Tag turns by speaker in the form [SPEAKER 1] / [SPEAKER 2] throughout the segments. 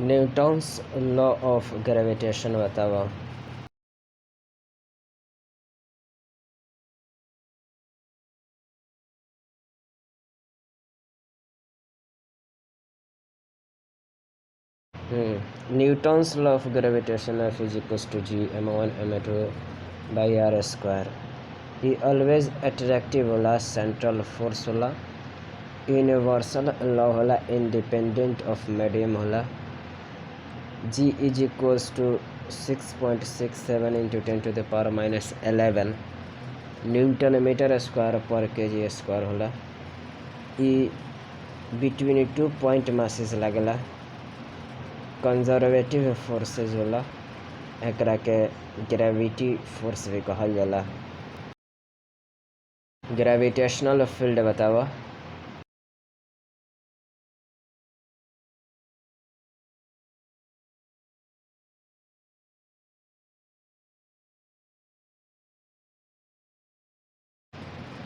[SPEAKER 1] Newton's law of gravitation बताओ। Newton's law of gravitation F is equals to G m1 m2 by r square. ई always attractive होला, central force होला, universal law होला, independent of medium होला। G is equals to 6.67 into 10⁻11 newton metre square per kg square होला। ई between 2 point masses लागेला, conservative forces होला, एकरा के ग्रेविटी फोर्स भी कहल जाला। ग्रेविटेशनल फील्ड बतावा।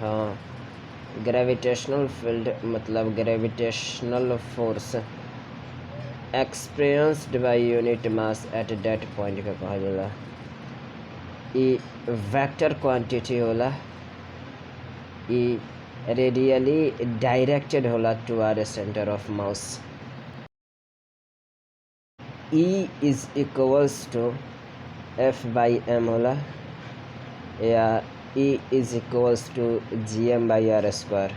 [SPEAKER 1] हाँ, ग्रेविटेशनल फील्ड मतलब gravitational force experienced by unit mass at that point का कहल जाला। ई वेक्टर क्वांटिटी होला। ई रेडियली डायरेक्टेड होला toward centre of mass. E is equals to F by m होला, या E is equals to GM by r square,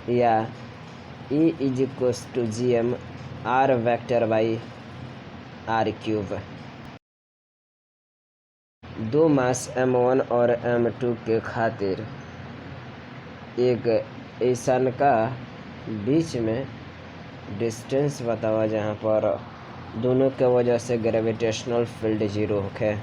[SPEAKER 1] या E is equals to GM r vector by r cube. दो mass m1 और m2 के खातिर एक ऐसन का बीच में डिस्टेंस बतावा जहाँ पर दोनों के वजह से ग्रेविटेशनल फील्ड 0 होखे।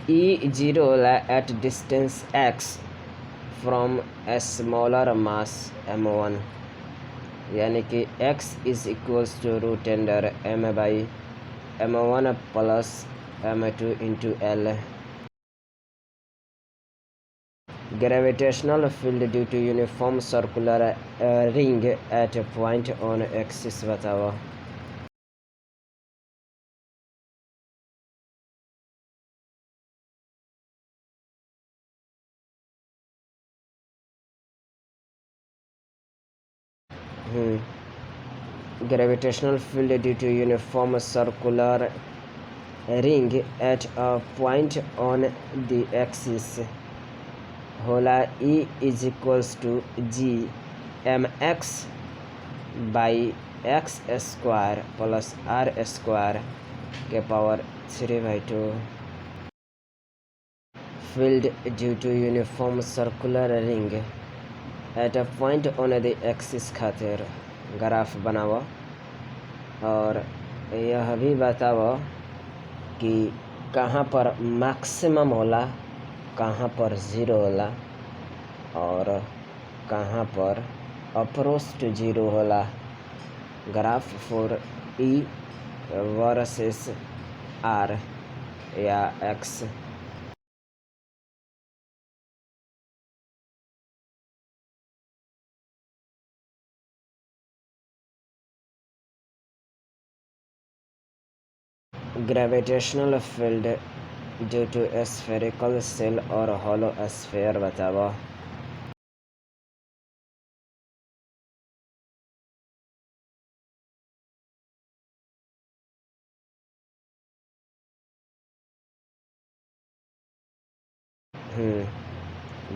[SPEAKER 1] E0 होला at distance x from a smaller mass m1, यानी कि x is equals to root under m by m1 plus m2 into L। Gravitational field due to uniform circular ring at a point on axis बताओ। Gravitational field due to uniform circular ring at a point on the axis होला E is equals to G mx by x square plus r square के power 3/2। Field due to uniform circular ring at a point on the axis खातिर graph बनावा और यह भी बतावा कि कहाँ पर मैक्सिमम होला, कहाँ पर 0 होला और कहाँ पर अप्रोच टू 0 होला। Graph for E versus R या X। Gravitational field due to spherical shell और हॉलो स्फीयर बतावा।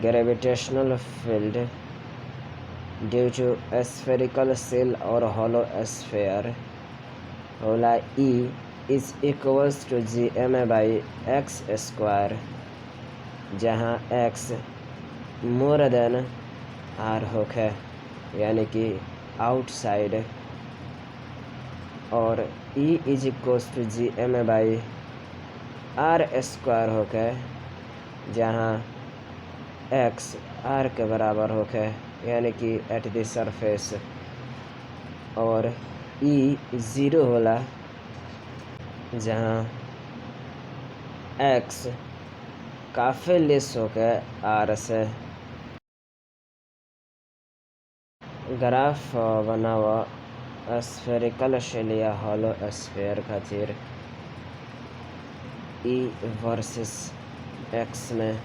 [SPEAKER 1] Gravitational field due to spherical shell और हॉलो स्फीयर होला E is equals to GM by x square, जहाँ x more than r होखे, यानी कि outside, और E is equals to GM by r square होखे, जहाँ x r के बराबर होखे, यानी कि एट द सरफेस, और E 0 होला जहाँ एक्स काफ़ी लेस हो के आर से ग्राफ बनावा स्फेरिकल शेलिया हॉलो स्फेयर खातीर ई वर्सेस एक्स में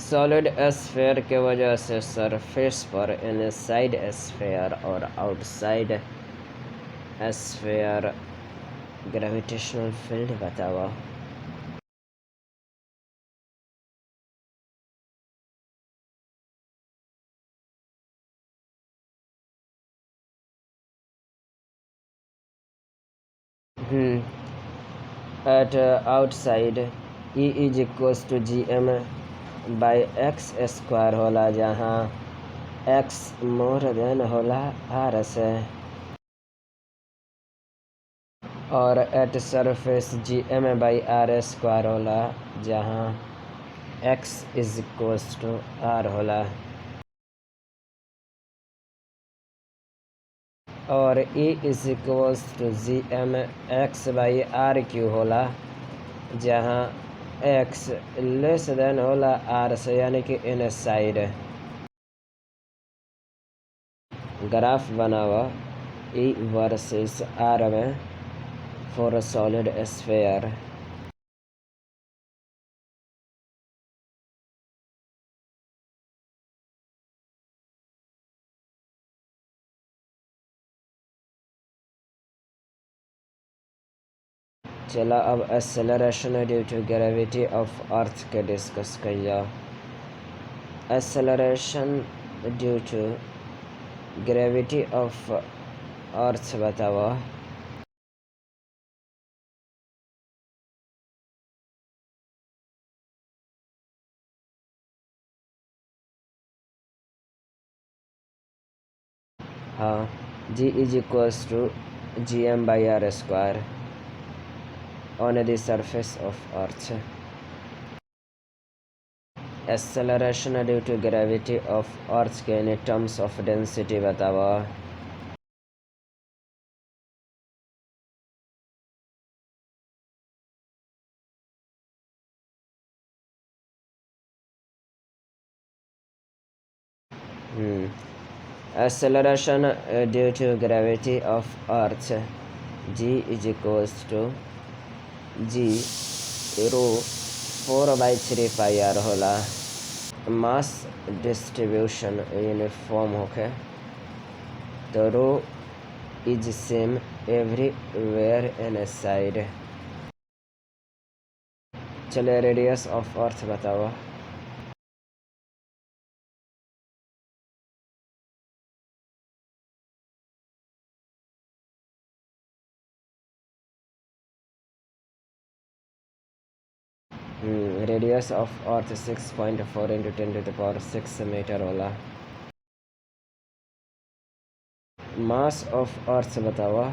[SPEAKER 1] सॉलिड स्फेयर के वजह से सरफेस पर इनसाइड स्फेयर और आउटसाइड स्फेयर ग्रेविटेशनल फील्ड बतावा। At outside E is equals to G M by X square होला, जहाँ एक्स मोर देन होला आर से, और at surface G M by R square होला, जहाँ X is equals to R होला, और E is equals to G M X by R cube होला, जहाँ एक्स लेस देन होला आर से, यानी कि इनसाइड। ग्राफ बनावा ई वर्सेस आर में फॉर सॉलिड स्फेयर। चला अब acceleration due to gravity of earth के डिस्कस करिए। Acceleration due to gravity of earth बतावा। हाँ, G is equals to G M by R square on the surface of Earth. Acceleration due to gravity of Earth के in terms of density बतावा। Acceleration due to gravity of Earth, G is equals to G rho 4/3 pi r होला। Mass distribution uniform होके तो rho is same everywhere inside. चलिए radius of earth बताओ। Radius of earth 6.4 into 10⁶ metre होला। Mass of earth बतावा।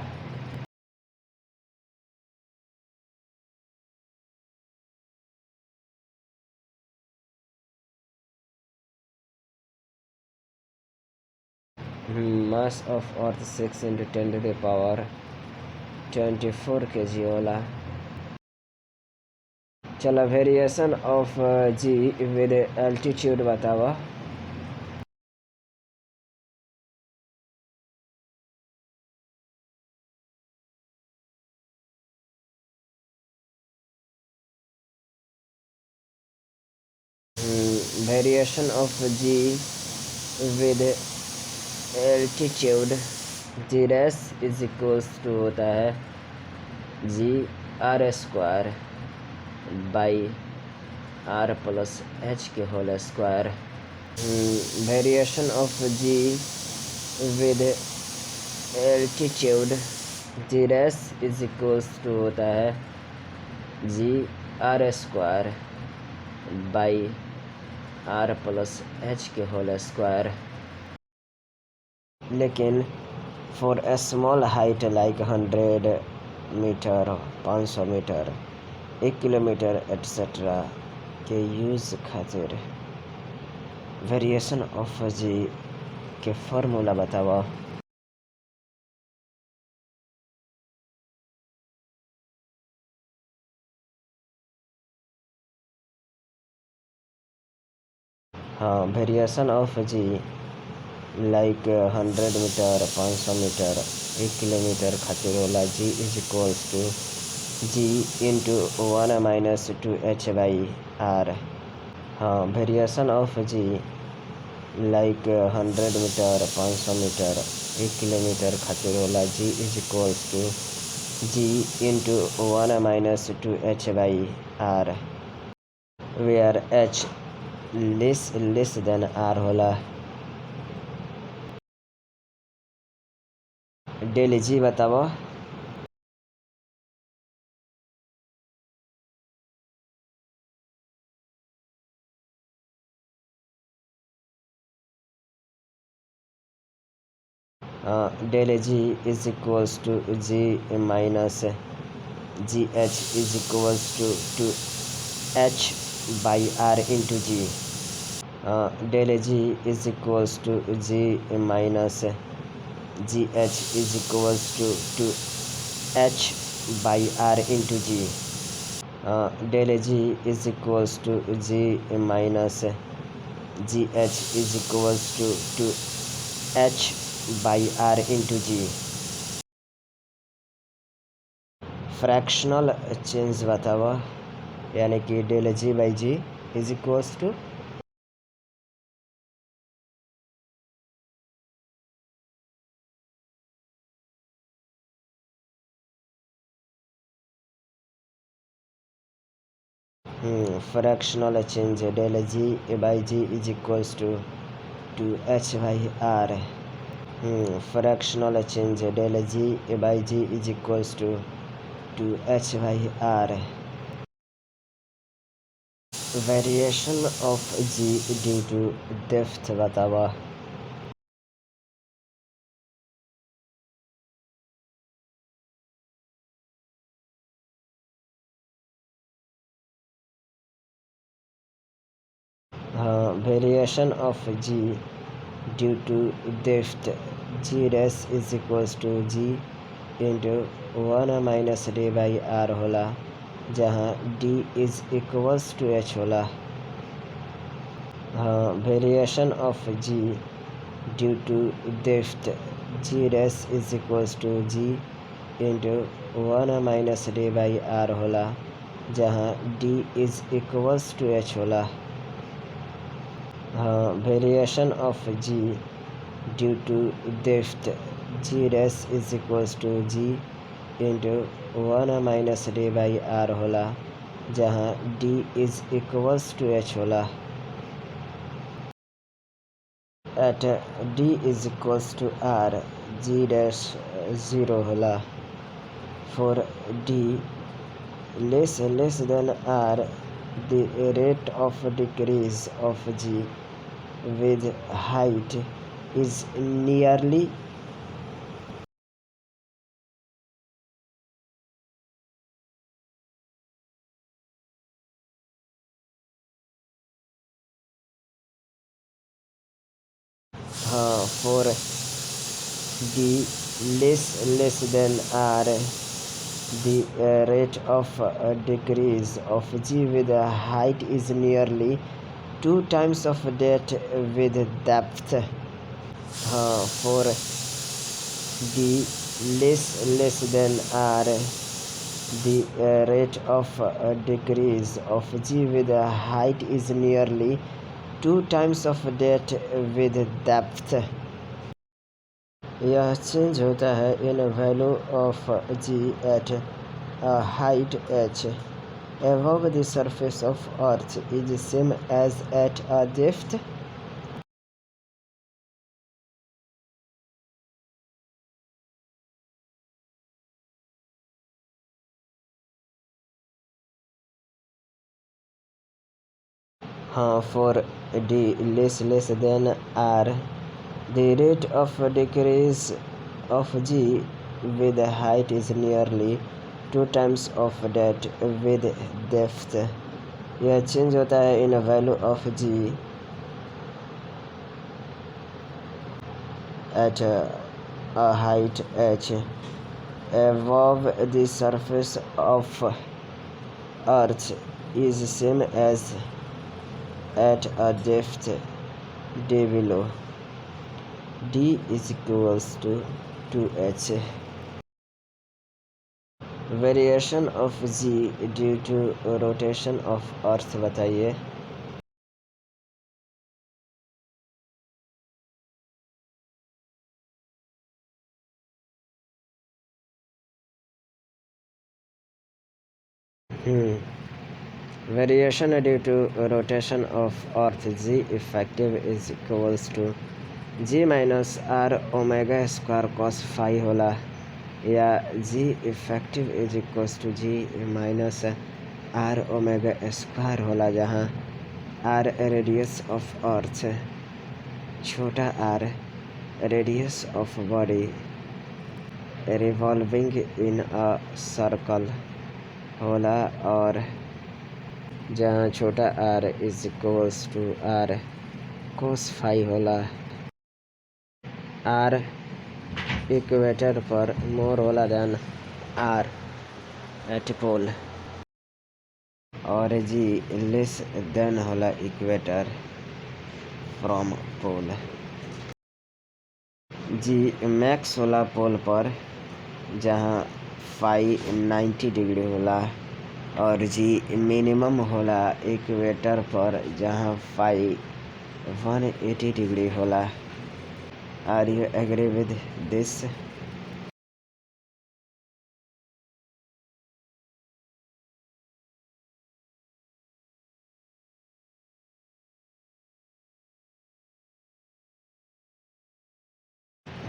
[SPEAKER 1] Mass of earth 6 into 10⁻24 kg होला। चलो variation of G with altitude बतावा। Variation of G with altitude G race is equals to होता है G R square by R plus H के whole square. Variation of G with altitude G race is equals to होता है G R square by R plus H के whole square. लेकिन for a small height like 100 metre 500 metre 1 kilometre etcetera के use खातिर variation of G के formula बताओ। हाँ, variation of G like 100 metre, 500 metre, 1 kilometre खातिर होला G is equals to ji into 1 - 2h/r। हाँ, variation of G like 100 metre, 500 metre, 1 kilometre खातिर होला G is equals to ji into 1 - 2h/r, where h less than r होला। Del G बताओ। Del G is equals to G minus G H is equals to H by R into G. Del G is equals to G minus G H is equals to H by R into G. Del G is equals to G minus G H is equals to H by R into G. Fractional change बताओ, यानी कि del G by G is equals to fractional change del G by G is equals to H by R. Fractional change del G by G is equals to H by R. Variation of ji due to depth बतावा। हाँ, variation of ji due to depth ji race is equals to ji into 1 - d/r होला, जहाँ d is equals to h होला। हाँ, variation of ji due to depth ji race is equals to ji into 1 - d/r होला, जहाँ d is equals to h होला। हाँ, variation of ji due to depth ji race is equals to ji into 1 - d/r होला, जहाँ d is equals to h होला। At d is equals to r g dash 0 होला। For d less than r, the rate of decrease of g with height is nearly for d less than r, the rate of decrease of g with height is nearly 2 times of that with depth. For d less than r, the rate of decrease of g with height is nearly 2 times of that with depth. यह change होता है in value of G at height h above the surface of earth is same as at a depth. हाँ, for d less than r, the rate of decrease of g with height is nearly 2 times of that with depth. यह change होता है in value of G at a height h above the surface of Earth is same as at a depth d below. D is equals to 2h. Variation of ji due to rotation of earth बताइए। Variation due to rotation of earth ji effective is equals to G minus R omega square cos phi होला, या G effective is equals to G minus R omega square होला, जहाँ R radius of earth, छोटा R radius of body revolving in a circle होला, और जहाँ छोटा are is equals to R cos phi होला। आर इक्वेटर पर more होला देन आर एट पोल, और जी लेस देन होला equator from pole. G max होला पोल पर, जहाँ फाई 90 डिग्री होला, और जी मिनिमम होला इक्वेटर पर, जहाँ फाई 180 डिग्री होला। Are you agree with this?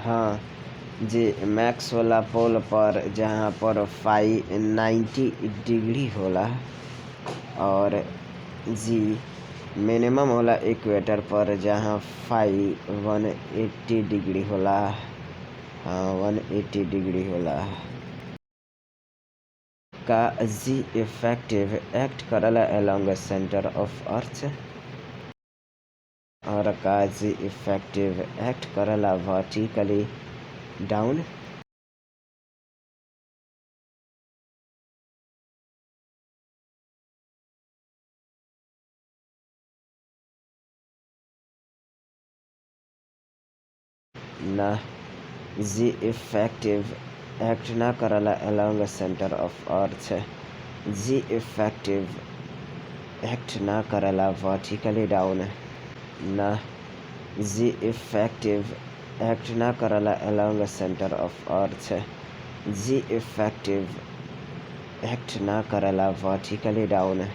[SPEAKER 1] हाँ जी, मैक्स होला पोल पर, जहाँ पर फाई 90 डिग्री होला, और जी मिनिमम होला इक्वेटर पर, जहाँ फाई 180 डिग्री होला। हाँ, 180 डिग्री होला। का जी इफेक्टिव एक्ट करला अलोंग सेंटर ऑफ अर्थ, और का जी इफेक्टिव एक्ट करला वर्टिकली डाउन? ना, जी इफेक्टिव एक्ट ना करला along centre of earth. Ji effective act ना करला वर्टिकली डाउन। ना, जी इफेक्टिव एक्ट ना करला along centre of earth. Ji effective act ना करला वर्टिकली डाउन।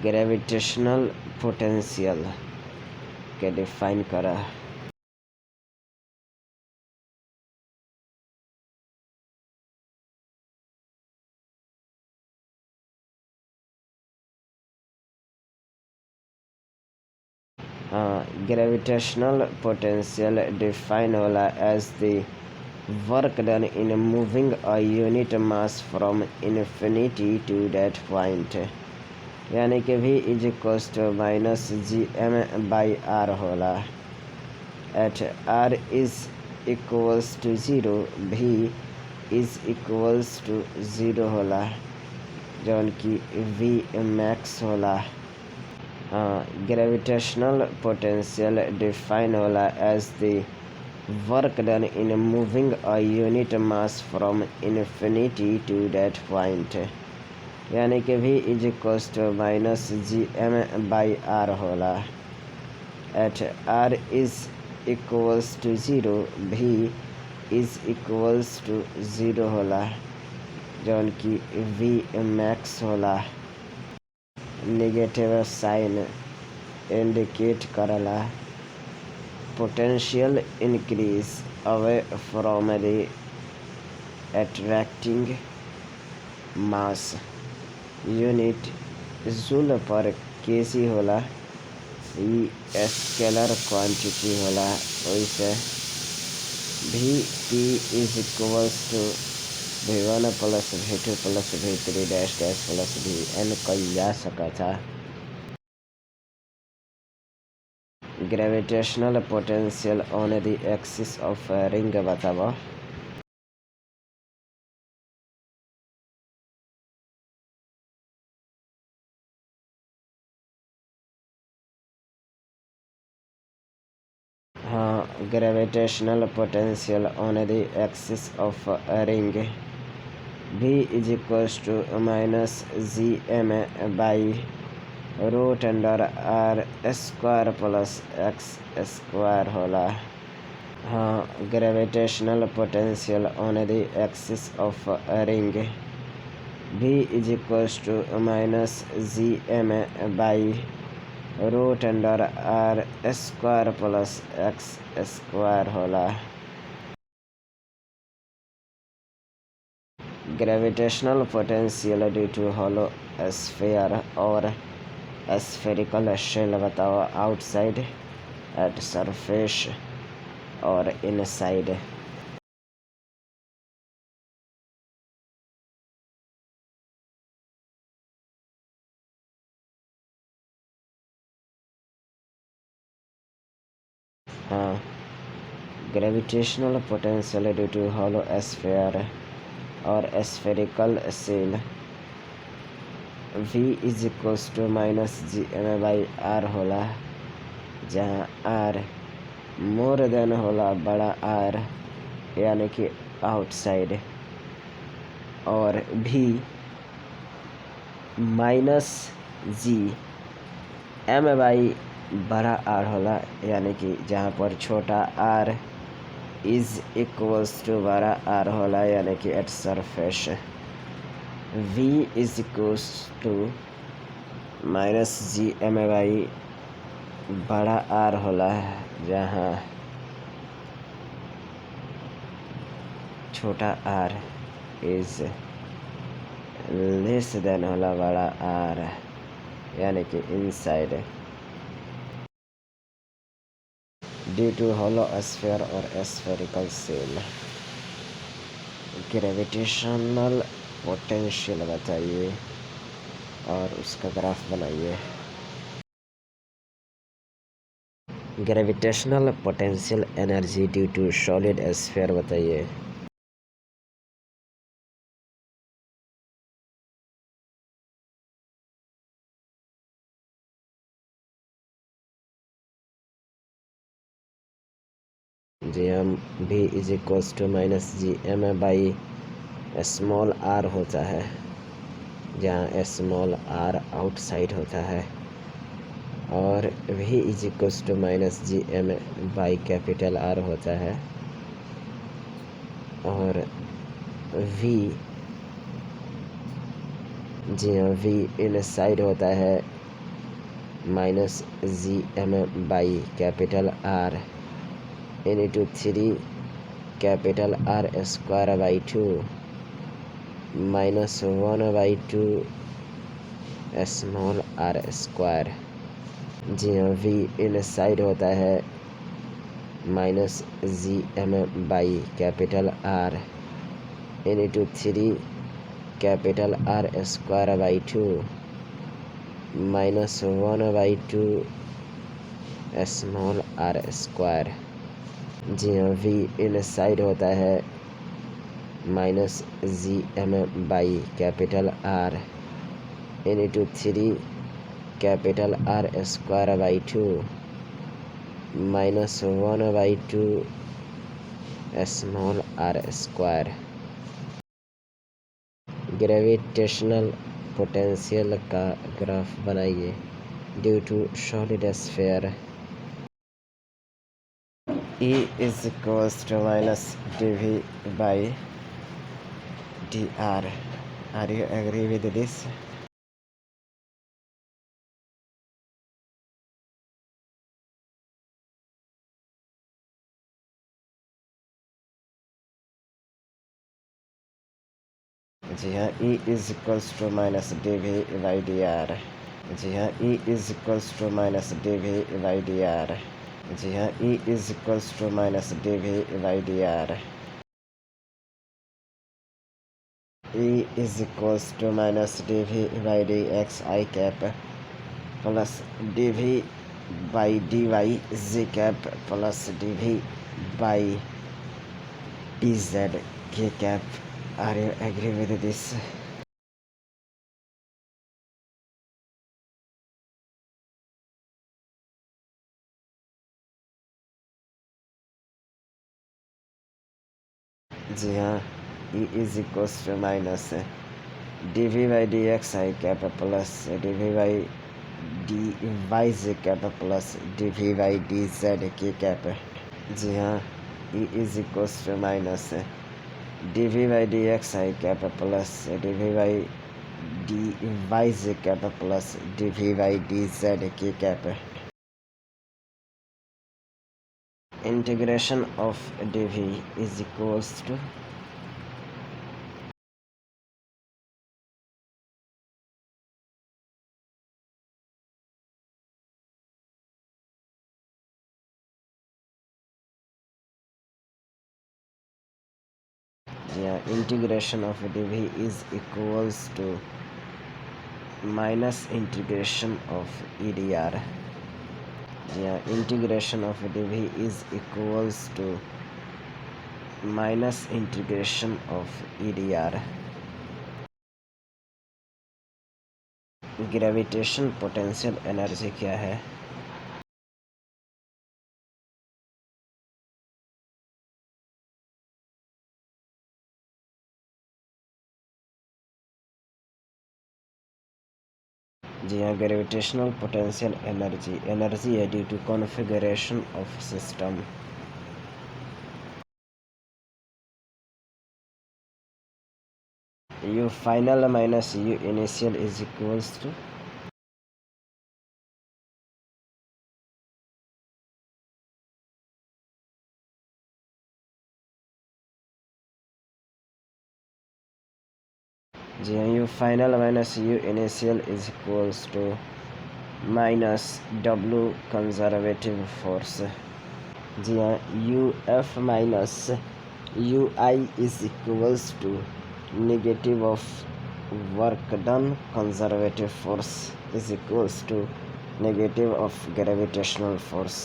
[SPEAKER 1] ग्रेविटेशनल पोटेंशियल के डिफाइन करा। Gravitational potential defined as the work done in moving a unit mass from infinity to that point, यानी कि v is equals to minus G M by are होला। At r is equals to 0 v is equals to 0 होला, जौन कि v max होला। Gravitational potential defined as the work done in moving a unit mass from infinity to that point, यानी कि v is equals to minus G M by are होला। At r is equals to 0 v is equals to 0 होला, जौन कि v max होला। Negative sign indicate करला potential increase away from the attracting mass unit joule per केसी होला। ई scalar quantity होला, वैसे भी P is equals to v1 plus v2 plus v3 dash dash plus vn कइल जा सकता। Gravitational potential on the axis of ring बताओ। हाँ, gravitational potential on the axis of ring V is equals to minus G M by root under r square plus x square होला। हाँ, gravitational potential on the axis of ring V is equals to minus G M by root under r square plus x square होला। Gravitational potential due to hollow sphere or spherical shell बताओ। outside, at surface और inside। हाँ, gravitational potential due to hollow sphere और spherical shell V is equals to minus G M by are होला, जहाँ are more than होला बड़ा r यानी कि आउटसाइड, और भी माइनस जी एम बाई बड़ा आर होला यानी कि जहाँ पर छोटा आर इज इक्वल्स टू बड़ा आर होला यानी कि at surface. V is equals to minus G M by बड़ा आर होला, जहाँ छोटा आर इज लेस देन होला बड़ा आर यानी कि inside, due to hollow sphere और स्फेरिकल सेल। ग्रेविटेशनल पोटेंशियल बताइए और उसका ग्राफ बनाइए। Gravitational potential energy due to solid sphere बताइए। जी हम V is equals to minus G M by small r होता है, जहाँ स्मॉल आर आउटसाइड होता है, और V is equals to minus G M by capital r होता है, और V जी हाँ V इनसाइड होता है minus G M by capital R into 3 capital R square by 2 minus 1/2 small R square. जी हाँ V इनसाइड होता है minus G M by capital R into 3 capital R square by 2 minus 1/2 small R square. जी हाँ V inside होता है minus G M by capital R into 3 capital R square by 2 minus 1/2 small R square. Gravitational potential का graph बनाइए due to solid sphere. E is equals to minus dV by dr. Are you agree with this? जी हाँ, E is equals to minus dV by dr. जी हाँ, E is equals to minus dV by dr. जी हाँ, E is equals to minus dV by dr. E is equals to minus dV by dx I cap plus dV by dy z cap plus dv by dz k cap. Are you agree with this? जी हाँ, e is equals to minus dv by dx I cap plus dv by dy z cap plus dv by dz k cap. जी हाँ, e is equals to minus dv by dx I cap plus dv by dy z cap plus dv by dz k cap. Integration of dv is equals to integration of dv is equals to minus integration of edr. Integration of dv is equals to minus integration of edr. Gravitation potential energy क्या है? जी हाँ, gravitational potential energy है due to configuration of system. U final minus U initial is equals to जी हाँ, U final minus U initial is equals to minus W conservative force. जी हाँ, UF minus UI is equals to negative of work done conservative force is equals to negative of gravitational force.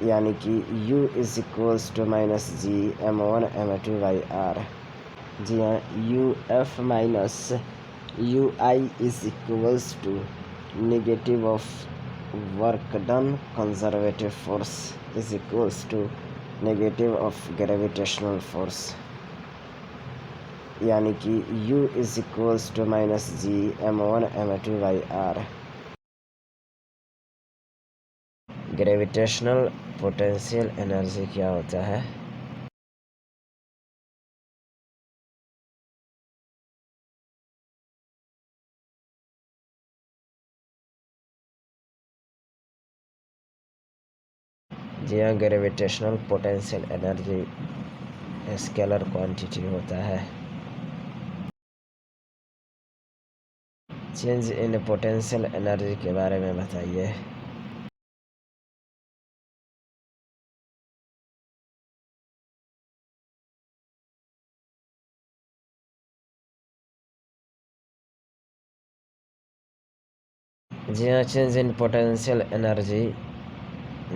[SPEAKER 1] यानी कि U is equals to minus G m1 m2 by R. जी हाँ, UF minus UI is equals to negative of work done conservative force is equals to negative of gravitational force. यानी कि U is equals to minus G m1 m2 by R. Gravitational potential energy क्या होता है? जी हाँ, gravitational potential energy scalar quantity होता है. Change in potential energy के बारे में बताइए. जी हाँ, चेंज इन पोटेंशियल एनर्जी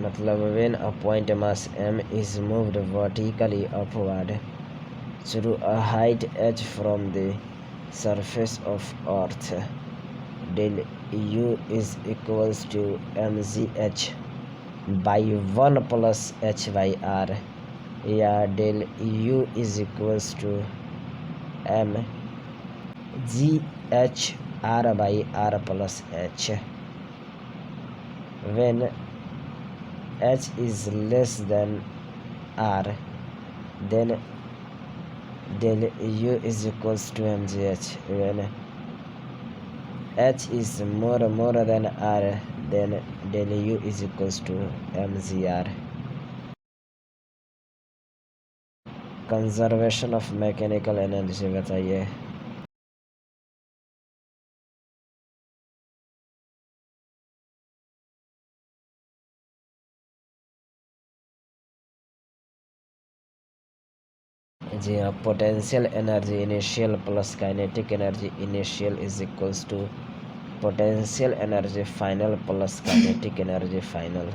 [SPEAKER 1] मतलब when a point mass m is moved vertically upward through a height h from the surface of earth, del u is equals to mgh by 1 plus h by r, या del u is equals to m g h r by r plus h. When h is less than r, then del u is equals to mgh. When h is more than r, then del u is equals to mgr. Conservation of mechanical energy बताइए. जी हाँ, potential energy initial plus kinetic energy initial is equals to potential energy final plus kinetic energy final.